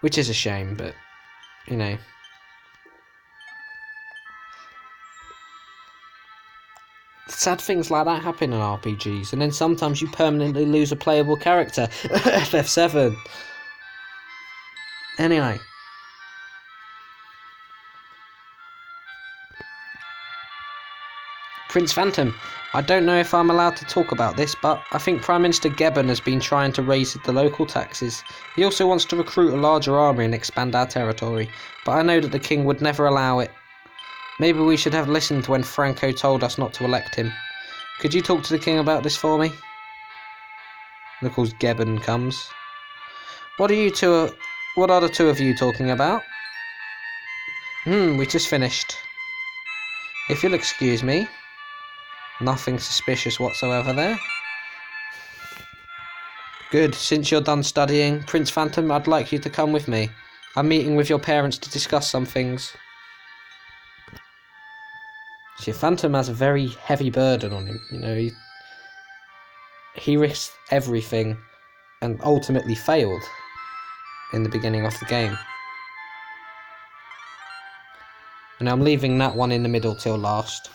Which is a shame, but, you know. Sad things like that happen in RPGs, and then sometimes you permanently lose a playable character. FF7. Anyway. Prince Phantom, I don't know if I'm allowed to talk about this, but I think Prime Minister Gebbon has been trying to raise the local taxes. He also wants to recruit a larger army and expand our territory, but I know that the king would never allow it. Maybe we should have listened when Franco told us not to elect him. Could you talk to the king about this for me? Look, as Gebbon comes. What are the two of you talking about? We just finished. If you'll excuse me. Nothing suspicious whatsoever there. Good, since you're done studying, Prince Phantom, I'd like you to come with me. I'm meeting with your parents to discuss some things. See, Phantom has a very heavy burden on him. You know, he risked everything and ultimately failed in the beginning of the game. And I'm leaving that one in the middle till last.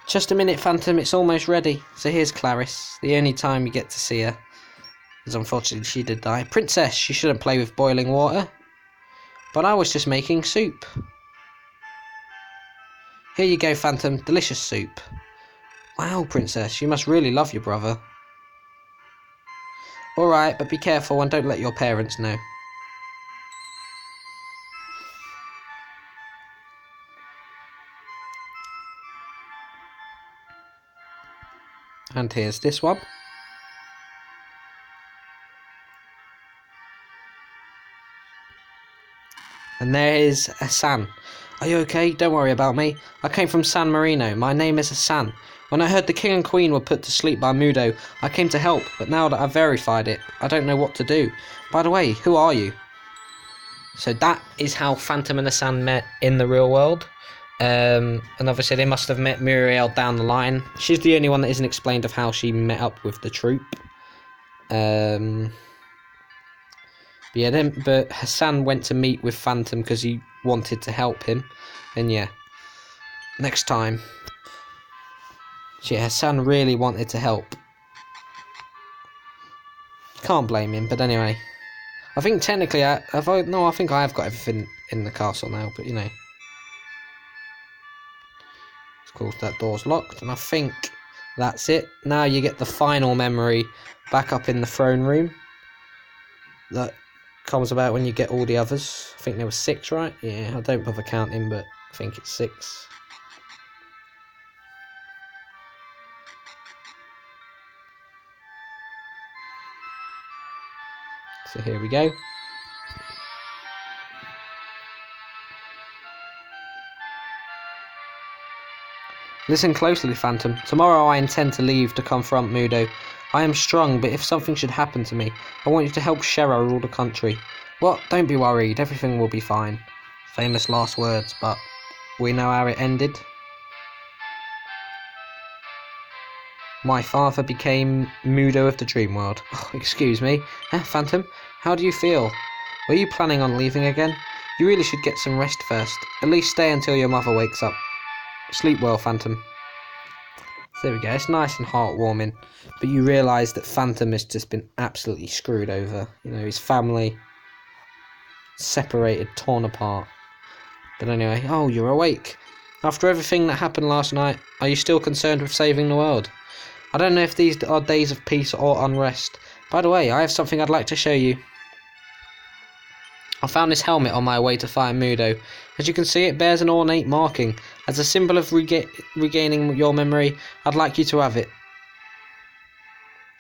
Just a minute, Phantom, it's almost ready. So here's Clarice. The only time you get to see her, because unfortunately she did die. Princess, you shouldn't play with boiling water. But I was just making soup. Here you go, Phantom, delicious soup. Wow, Princess, you must really love your brother. Alright, but be careful and don't let your parents know. And here's this one. And there is Hassan. Are you okay? Don't worry about me. I came from San Marino. My name is Hassan. When I heard the king and queen were put to sleep by Mudo, I came to help, but now that I've verified it, I don't know what to do. By the way, who are you? So that is how Phantom and Hassan met in the real world. And obviously they must have met Muriel down the line. She's the only one that isn't explained of how she met up with the troop. But Hassan went to meet with Phantom because he wanted to help him. And yeah, next time. So yeah, Hassan really wanted to help. Can't blame him, but anyway. I think technically I think I have got everything in the castle now, but you know. Of course that door's locked, and I think that's it. Now you get the final memory back up in the throne room. That comes about when you get all the others. I think there was 6, right? Yeah, I don't bother counting, but I think it's 6. So here we go. Listen closely, Phantom. Tomorrow I intend to leave to confront Mudo. I am strong, but if something should happen to me, I want you to help Shera rule the country. What? Don't be worried. Everything will be fine. Famous last words, but we know how it ended. My father became Mudo of the dream world. Oh, excuse me. Phantom, how do you feel? Were you planning on leaving again? You really should get some rest first. At least stay until your mother wakes up. Sleep well, Phantom. There we go, it's nice and heartwarming. But you realise that Phantom has just been absolutely screwed over. You know, his family separated, torn apart. But anyway, oh, you're awake. After everything that happened last night, are you still concerned with saving the world? I don't know if these are days of peace or unrest. By the way, I have something I'd like to show you. I found this helmet on my way to find Mudo. As you can see, it bears an ornate marking. As a symbol of regaining your memory, I'd like you to have it.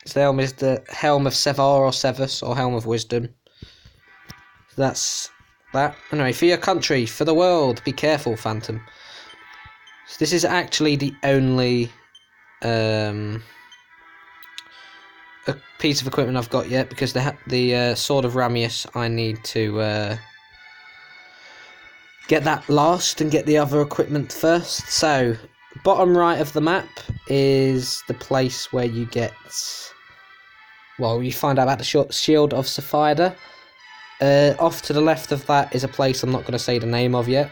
This helm is the Helm of Cevas or Cevas, or Helm of Wisdom. That's that. Anyway, for your country, for the world, be careful, Phantom. So this is actually the only a piece of equipment I've got yet, because the Sword of Ramius, I need to get that last and get the other equipment first. So, bottom right of the map is the place where you get, well, you find out about the Shield of Sapphira. Off to the left of that is a place I'm not going to say the name of yet.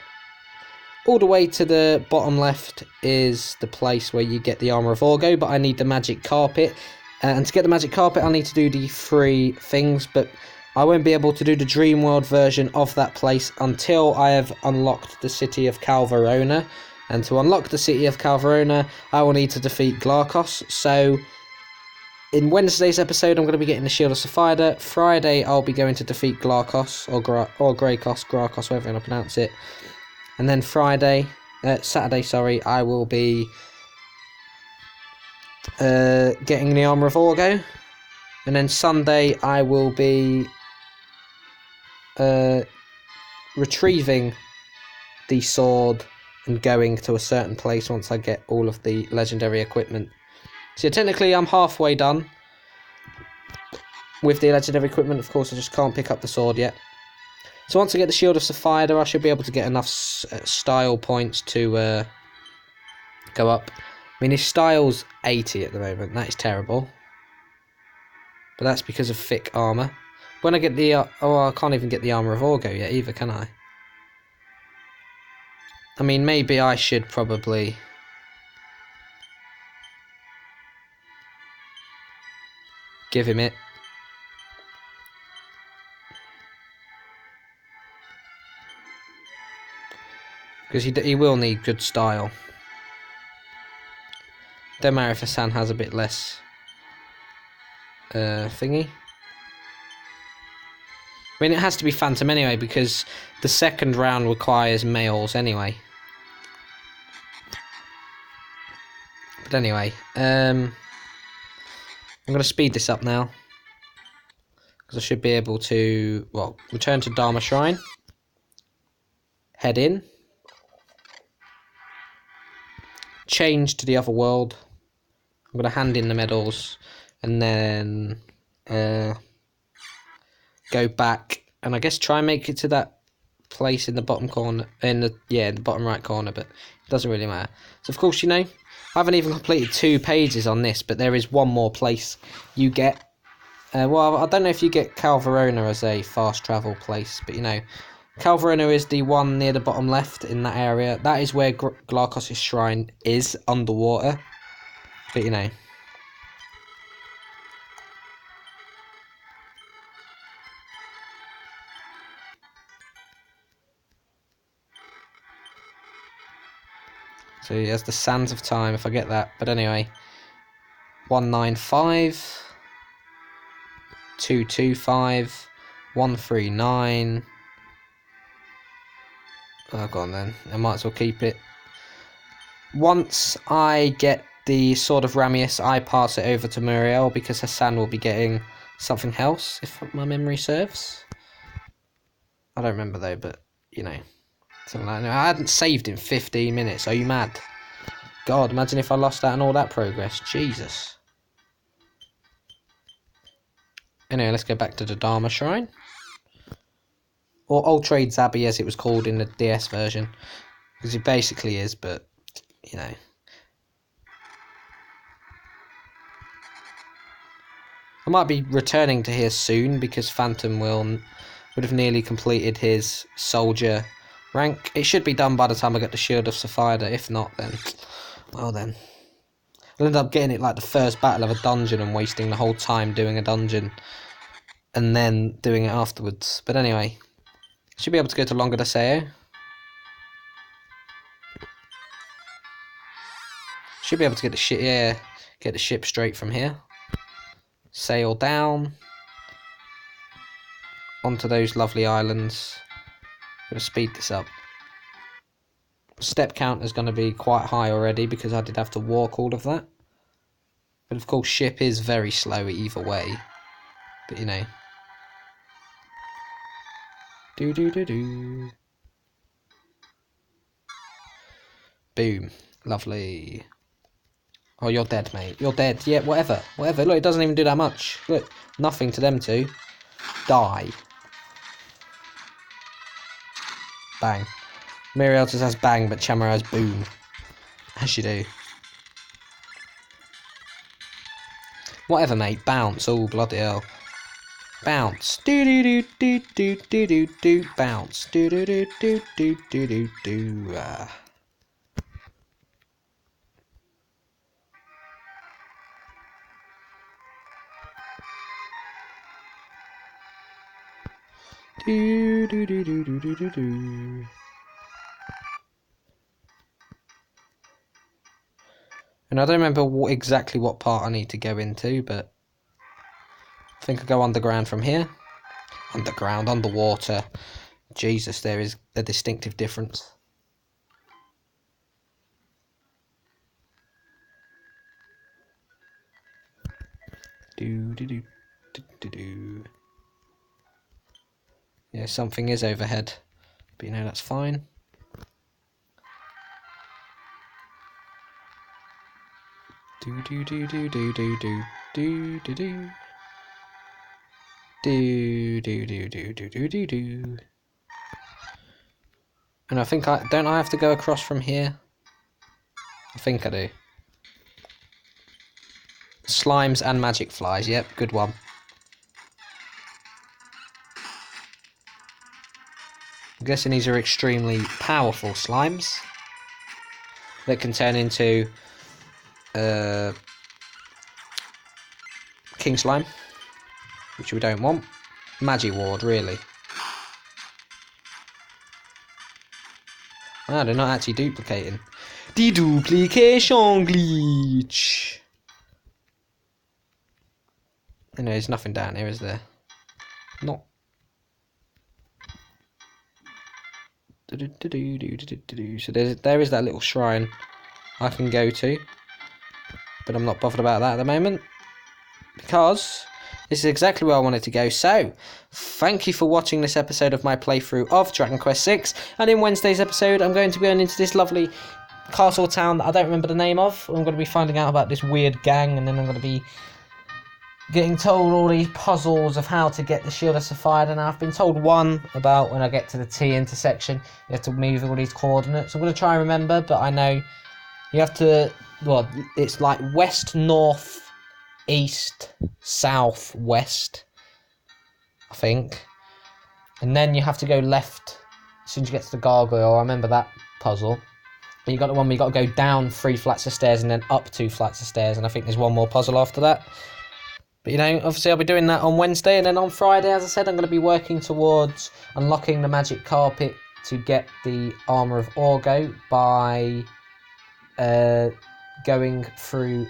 All the way to the bottom left is the place where you get the Armour of Orgo, but I need the magic carpet. And to get the magic carpet, I need to do the 3 things, but I won't be able to do the Dream World version of that place until I have unlocked the city of Calvarona. And to unlock the city of Calvarona, I will need to defeat Glarkos. So, in Wednesday's episode, I'm going to be getting the Shield of Sapphira. Friday, I'll be going to defeat Glarkos, or Graykos, Glarkos, whatever you want to pronounce it. And then Saturday, I will be getting the Armour of Orgo. And then Sunday, I will be retrieving the sword and going to a certain place once I get all of the legendary equipment. So technically I'm halfway done with the legendary equipment. Of course, I just can't pick up the sword yet. So once I get the Shield of Sapphira, I should be able to get enough style points to go up. I mean, his style's 80 at the moment. That is terrible. But that's because of thick armour. When I get the... I can't even get the Armour of Orgo yet either, can I? I mean, maybe I should probably... give him it. Because he will need good style. Don't matter if Hassan has a bit less thingy. I mean, it has to be Phantom anyway, because the second round requires males anyway. But anyway, I'm going to speed this up now. Because I should be able to, well, return to Dharma Shrine. Head in. Change to the other world. I'm going to hand in the medals. And then go back. And I guess try and make it to that place in the bottom corner. In the bottom right corner. But it doesn't really matter. So of course, I haven't even completed 2 pages on this. But there is one more place you get. Well, I don't know if you get Calvarona as a fast travel place, but Calvarona is the one near the bottom left in that area. That is where Glarkos' shrine is, underwater. But So he has the Sands of Time, if I get that. But anyway, 195, 225, 139. Oh, go on then. I might as well keep it. Once I get the Sword of Ramius, I pass it over to Muriel because Hassan will be getting something else, if my memory serves. I don't remember though, but something like that. I hadn't saved in 15 minutes. Are you mad? God, imagine if I lost that and all that progress. Jesus. Anyway, let's go back to the Dharma Shrine. Or Old Trades Abbey, as it was called in the DS version. Because it basically is, but, I might be returning to here soon, because Phantom would have nearly completed his soldier rank. It should be done by the time I get the Shield of Sapphira. If not, then... well then. I'll end up getting it like the first battle of a dungeon and wasting the whole time doing a dungeon. And then doing it afterwards. But anyway. Should be able to go to Longa de Seo. Should be able to get the ship, get the ship straight from here. Sail down. Onto those lovely islands. I'm going to speed this up. Step count is going to be quite high already because I did have to walk all of that. But of course, ship is very slow either way. But Do. Boom. Lovely. Oh, you're dead, mate. You're dead. Yeah, whatever. Whatever. Look, it doesn't even do that much. Look, nothing to them two. Die. Bang. Muriel just has bang, but Chamara has boom. As you do. Whatever, mate. Bounce. Oh, bloody hell. Bounce. Do. Bounce. Do. Do, do, do, do, do, do, do, do. And I don't remember exactly what part I need to go into, but I think I go underground from here. Underground, underwater. Jesus, there is a distinctive difference. Do, do, do, do, do, do. Yeah, something is overhead, but you know, that's fine. Do, do, do, do, do, do, do, do, do, do. Do, do, do, do, do, do, do, do. And I think don't I have to go across from here? I think I do. Slimes and magic flies, yep, good one. I'm guessing these are extremely powerful slimes that can turn into king slime, which we don't want. Magic ward, really. Ah, they're not actually duplicating. Deduplication glitch. And there's nothing down here, is there? Not. So there is that little shrine I can go to, but I'm not bothered about that at the moment because this is exactly where I wanted to go. So thank you for watching this episode of my playthrough of Dragon Quest VI, and in Wednesday's episode I'm going to be going into this lovely castle town that I don't remember the name of. I'm going to be finding out about this weird gang, and then I'm going to be getting told all these puzzles of how to get the Shield of Sapphire, and I've been told one about when I get to the T intersection, you have to move all these coordinates. I'm going to try and remember, but I know you have to, well, it's like west, north, east, south, west, I think. And then you have to go left as soon as you get to the gargoyle. I remember that puzzle. And you got the one where you got to go down 3 flights of stairs and then up 2 flights of stairs, and I think there's one more puzzle after that. But you know, obviously I'll be doing that on Wednesday, and then on Friday, as I said, I'm going to be working towards unlocking the magic carpet to get the Armour of Orgo by going through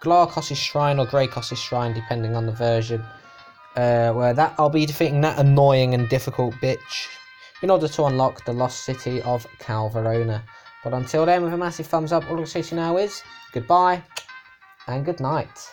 Glarkos' Shrine or Greykos' Shrine, depending on the version, where that I'll be defeating that annoying and difficult bitch in order to unlock the Lost City of Calvarona. But until then, with a massive thumbs up, all I'm going to say to you now is goodbye and good night.